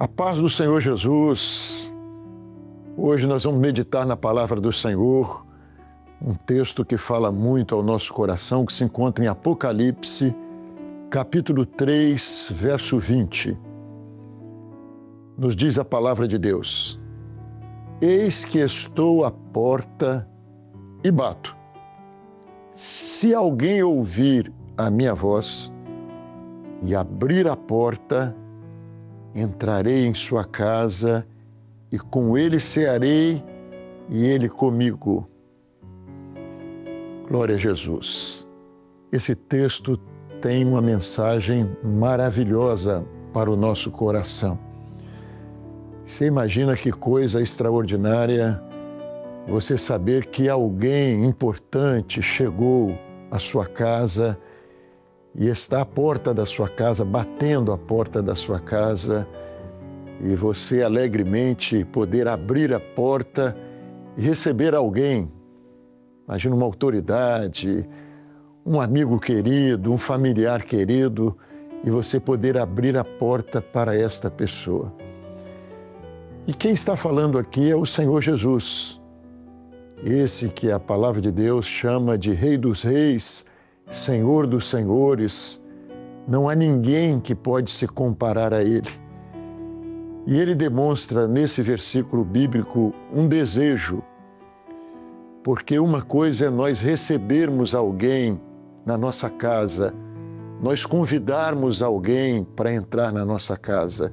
A paz do Senhor Jesus. Hoje nós vamos meditar na palavra do Senhor, um texto que fala muito ao nosso coração, que se encontra em Apocalipse, capítulo 3, verso 20. Nos diz a palavra de Deus: Eis que estou à porta e bato. Se alguém ouvir a minha voz e abrir a porta, entrarei em sua casa e com ele cearei e ele comigo. Glória a Jesus. Esse texto tem uma mensagem maravilhosa para o nosso coração. Você imagina que coisa extraordinária você saber que alguém importante chegou à sua casa e está à porta da sua casa, batendo a porta da sua casa, e você alegremente poder abrir a porta e receber alguém. Imagina uma autoridade, um amigo querido, um familiar querido, e você poder abrir a porta para esta pessoa. E quem está falando aqui é o Senhor Jesus, esse que a palavra de Deus chama de Rei dos Reis, Senhor dos Senhores. Não há ninguém que pode se comparar a Ele. E Ele demonstra nesse versículo bíblico um desejo, porque uma coisa é nós recebermos alguém na nossa casa, nós convidarmos alguém para entrar na nossa casa,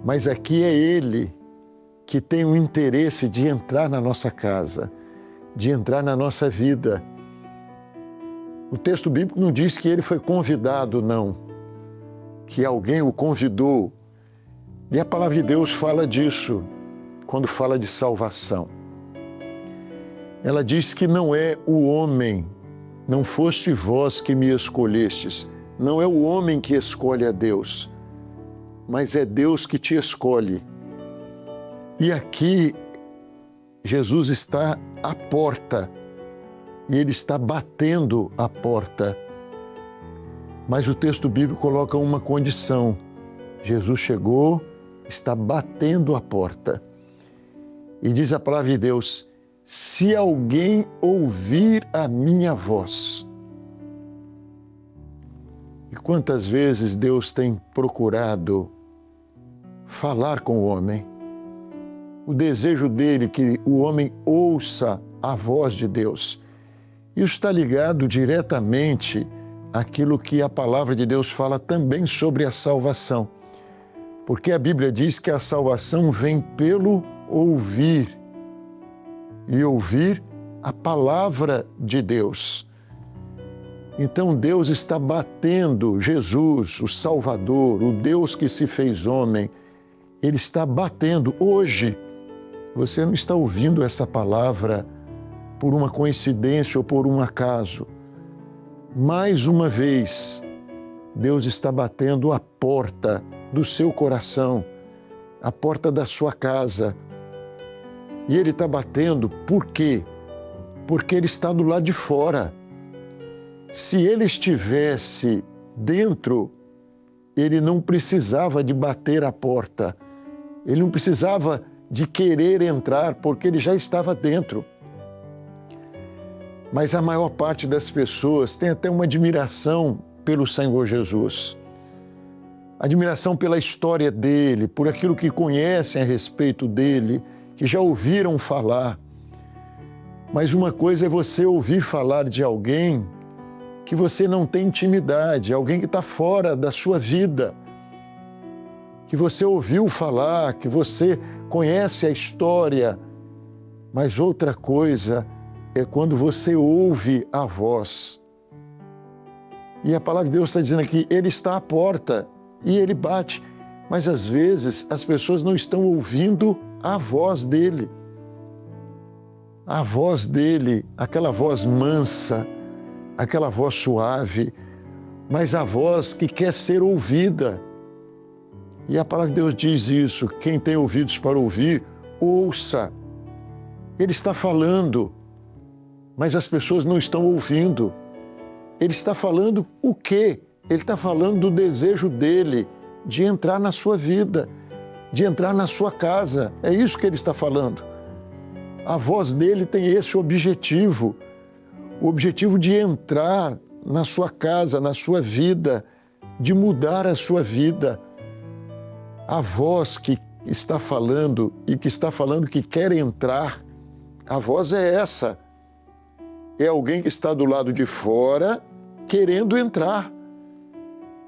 mas aqui é Ele que tem o interesse de entrar na nossa casa, de entrar na nossa vida. O texto bíblico não diz que ele foi convidado, não, que alguém o convidou. E a palavra de Deus fala disso quando fala de salvação. Ela diz que não é o homem, não foste vós que me escolhestes, não é o homem que escolhe a Deus, mas é Deus que te escolhe. E aqui Jesus está à porta, e Ele está batendo a porta. Mas o texto bíblico coloca uma condição. Jesus chegou, está batendo a porta. E diz a palavra de Deus: se alguém ouvir a minha voz. E quantas vezes Deus tem procurado falar com o homem? O desejo dele é que o homem ouça a voz de Deus. Isso está ligado diretamente àquilo que a palavra de Deus fala também sobre a salvação. Porque a Bíblia diz que a salvação vem pelo ouvir, e ouvir a palavra de Deus. Então Deus está batendo, Jesus, o Salvador, o Deus que se fez homem, Ele está batendo. Hoje, você não está ouvindo essa palavra por uma coincidência ou por um acaso. Mais uma vez, Deus está batendo a porta do seu coração, a porta da sua casa. E Ele está batendo por quê? Porque Ele está do lado de fora. Se Ele estivesse dentro, Ele não precisava de bater a porta. Ele não precisava de querer entrar, porque Ele já estava dentro. Mas a maior parte das pessoas tem até uma admiração pelo Senhor Jesus. Admiração pela história dele, por aquilo que conhecem a respeito dele, que já ouviram falar. Mas uma coisa é você ouvir falar de alguém que você não tem intimidade, alguém que está fora da sua vida, que você ouviu falar, que você conhece a história. Mas outra coisa é quando você ouve a voz. E a palavra de Deus está dizendo aqui, Ele está à porta e Ele bate. Mas às vezes as pessoas não estão ouvindo a voz dEle. A voz dEle, aquela voz mansa, aquela voz suave, mas a voz que quer ser ouvida. E a palavra de Deus diz isso: quem tem ouvidos para ouvir, ouça. Ele está falando, mas as pessoas não estão ouvindo. Ele está falando o quê? Ele está falando do desejo dele de entrar na sua vida, de entrar na sua casa. É isso que ele está falando. A voz dele tem esse objetivo, o objetivo de entrar na sua casa, na sua vida, de mudar a sua vida. A voz que está falando e que está falando que quer entrar, a voz é essa. É alguém que está do lado de fora querendo entrar.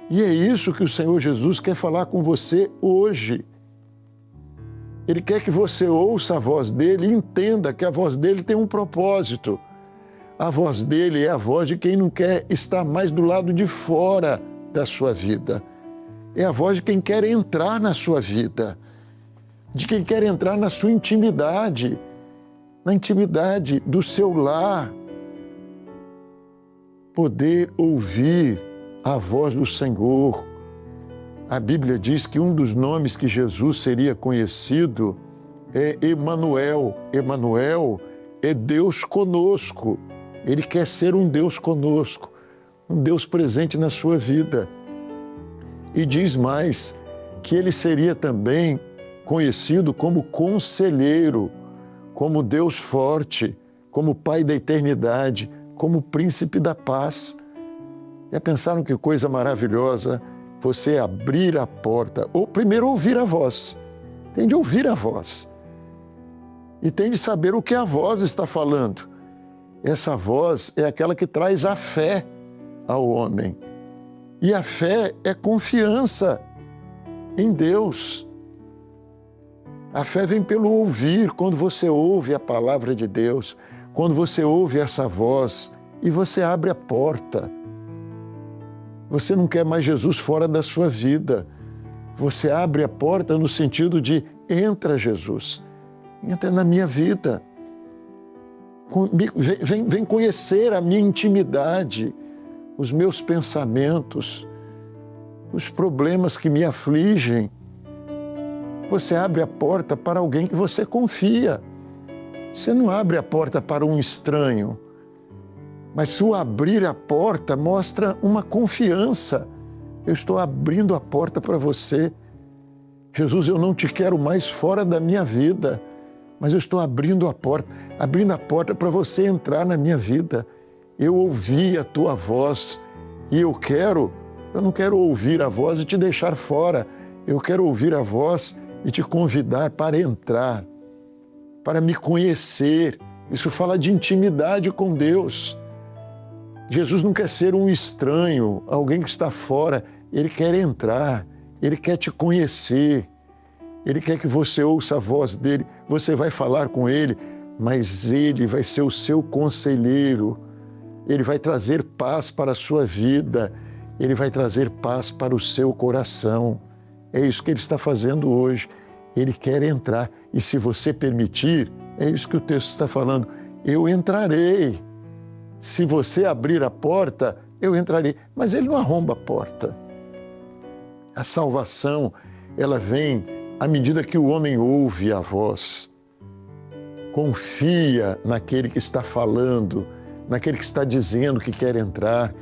E é isso que o Senhor Jesus quer falar com você hoje. Ele quer que você ouça a voz dele e entenda que a voz dele tem um propósito. A voz dele é a voz de quem não quer estar mais do lado de fora da sua vida. É a voz de quem quer entrar na sua vida, de quem quer entrar na sua intimidade, na intimidade do seu lar. Poder ouvir a voz do Senhor. A Bíblia diz que um dos nomes que Jesus seria conhecido é Emanuel. Emanuel é Deus conosco. Ele quer ser um Deus conosco, um Deus presente na sua vida. E diz mais, que ele seria também conhecido como conselheiro, como Deus forte, como Pai da eternidade, como Príncipe da paz. Já pensaram que coisa maravilhosa você abrir a porta, ou primeiro ouvir a voz. Tem de ouvir a voz. E tem de saber o que a voz está falando. Essa voz é aquela que traz a fé ao homem. E a fé é confiança em Deus. A fé vem pelo ouvir, quando você ouve a palavra de Deus, quando você ouve essa voz e você abre a porta. Você não quer mais Jesus fora da sua vida. Você abre a porta no sentido de entra, Jesus, entra na minha vida. Vem conhecer a minha intimidade, os meus pensamentos, os problemas que me afligem. Você abre a porta para alguém que você confia. Você não abre a porta para um estranho. Mas se o abrir a porta mostra uma confiança. Eu estou abrindo a porta para você. Jesus, eu não te quero mais fora da minha vida, mas eu estou abrindo a porta para você entrar na minha vida. Eu ouvi a tua voz e eu não quero ouvir a voz e te deixar fora. Eu quero ouvir a voz e te convidar para entrar, para me conhecer. Isso fala de intimidade com Deus. Jesus não quer ser um estranho, alguém que está fora. Ele quer entrar, ele quer te conhecer. Ele quer que você ouça a voz dele. Você vai falar com ele, mas ele vai ser o seu conselheiro. Ele vai trazer paz para a sua vida. Ele vai trazer paz para o seu coração. É isso que ele está fazendo hoje. Ele quer entrar. E se você permitir, é isso que o texto está falando. Eu entrarei. Se você abrir a porta, eu entrarei. Mas ele não arromba a porta. A salvação, ela vem à medida que o homem ouve a voz. Confia naquele que está falando, naquele que está dizendo que quer entrar.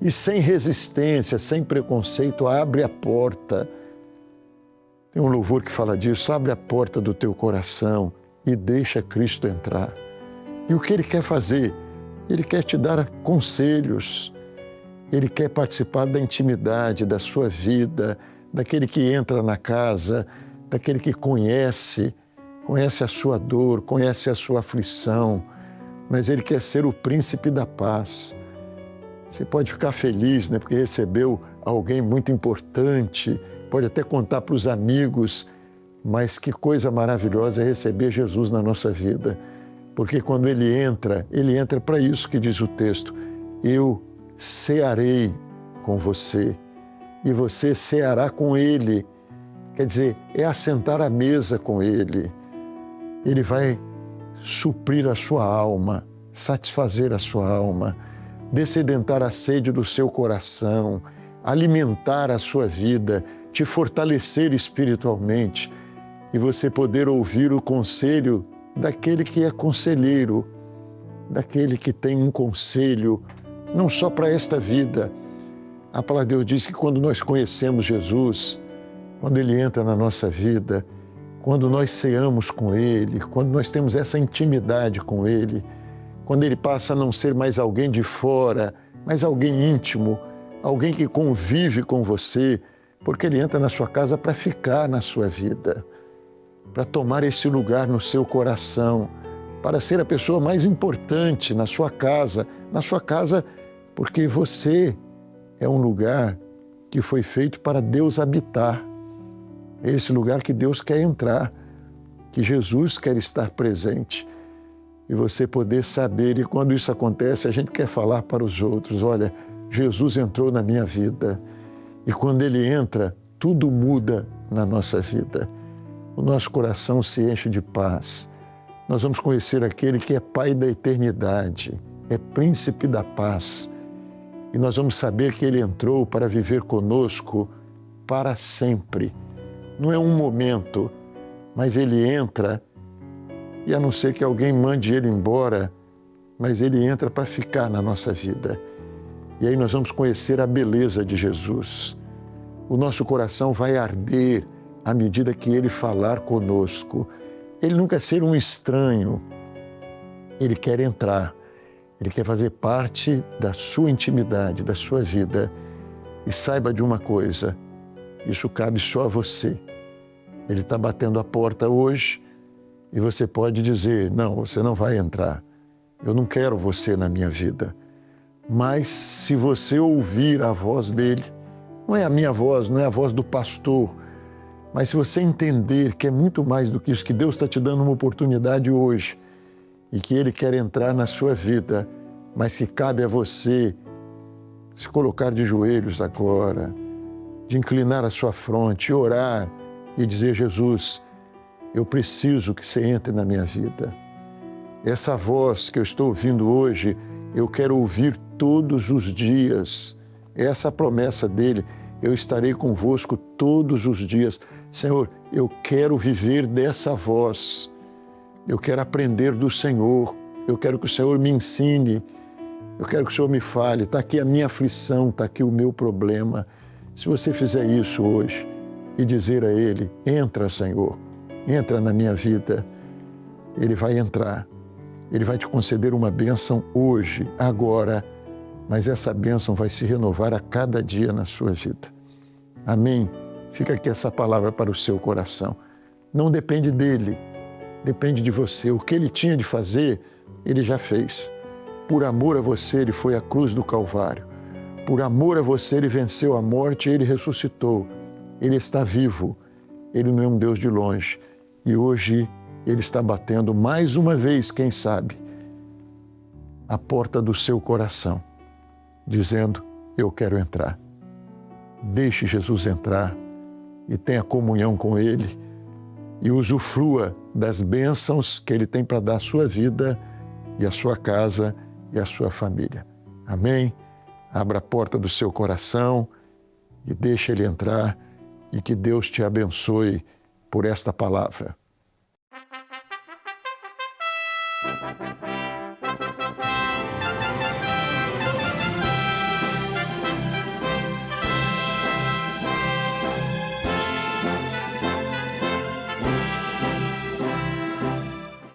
E sem resistência, sem preconceito, abre a porta. Tem um louvor que fala disso. Abre a porta do teu coração e deixa Cristo entrar. E o que ele quer fazer? Ele quer te dar conselhos, ele quer participar da intimidade da sua vida, daquele que entra na casa, daquele que conhece a sua dor, conhece a sua aflição, mas ele quer ser o príncipe da paz. Você pode ficar feliz, né, porque recebeu alguém muito importante, pode até contar para os amigos, mas que coisa maravilhosa é receber Jesus na nossa vida. Porque quando ele entra para isso que diz o texto. Eu cearei com você e você ceará com ele. Quer dizer, é assentar à mesa com ele. Ele vai suprir a sua alma, satisfazer a sua alma, dessedentar a sede do seu coração, alimentar a sua vida, te fortalecer espiritualmente e você poder ouvir o conselho daquele que é conselheiro, daquele que tem um conselho, não só para esta vida. A palavra de Deus diz que quando nós conhecemos Jesus, quando Ele entra na nossa vida, quando nós ceamos com Ele, quando nós temos essa intimidade com Ele, quando Ele passa a não ser mais alguém de fora, mas alguém íntimo, alguém que convive com você, porque Ele entra na sua casa para ficar na sua vida, para tomar esse lugar no seu coração, para ser a pessoa mais importante na sua casa porque você é um lugar que foi feito para Deus habitar. É esse lugar que Deus quer entrar, que Jesus quer estar presente. E você poder saber, e quando isso acontece, a gente quer falar para os outros, olha, Jesus entrou na minha vida. E quando Ele entra, tudo muda na nossa vida. O nosso coração se enche de paz. Nós vamos conhecer aquele que é Pai da eternidade, é Príncipe da paz. E nós vamos saber que Ele entrou para viver conosco para sempre. Não é um momento, mas Ele entra, e a não ser que alguém mande Ele embora, mas Ele entra para ficar na nossa vida. E aí nós vamos conhecer a beleza de Jesus. O nosso coração vai arder à medida que Ele falar conosco. Ele não quer ser um estranho, Ele quer entrar. Ele quer fazer parte da sua intimidade, da sua vida. E saiba de uma coisa, isso cabe só a você. Ele está batendo a porta hoje e você pode dizer, não, você não vai entrar. Eu não quero você na minha vida. Mas se você ouvir a voz dele, não é a minha voz, não é a voz do pastor, mas se você entender que é muito mais do que isso, que Deus está te dando uma oportunidade hoje e que Ele quer entrar na sua vida, mas que cabe a você se colocar de joelhos agora, de inclinar a sua fronte, orar e dizer, Jesus, eu preciso que você entre na minha vida. Essa voz que eu estou ouvindo hoje, eu quero ouvir todos os dias. Essa é a promessa dele, eu estarei convosco todos os dias. Senhor, eu quero viver dessa voz. Eu quero aprender do Senhor. Eu quero que o Senhor me ensine. Eu quero que o Senhor me fale. Está aqui a minha aflição, está aqui o meu problema. Se você fizer isso hoje e dizer a Ele, entra, Senhor, entra na minha vida, Ele vai entrar. Ele vai te conceder uma bênção hoje, agora, mas essa bênção vai se renovar a cada dia na sua vida. Amém? Fica aqui essa palavra para o seu coração. Não depende dele, depende de você. O que ele tinha de fazer, ele já fez. Por amor a você, ele foi à cruz do Calvário. Por amor a você, ele venceu a morte e ele ressuscitou. Ele está vivo. Ele não é um Deus de longe. E hoje ele está batendo mais uma vez, quem sabe, a porta do seu coração, dizendo, eu quero entrar. Deixe Jesus entrar e tenha comunhão com Ele e usufrua das bênçãos que Ele tem para dar à sua vida e à sua casa e à sua família. Amém? Abra a porta do seu coração e deixe Ele entrar e que Deus te abençoe por esta palavra.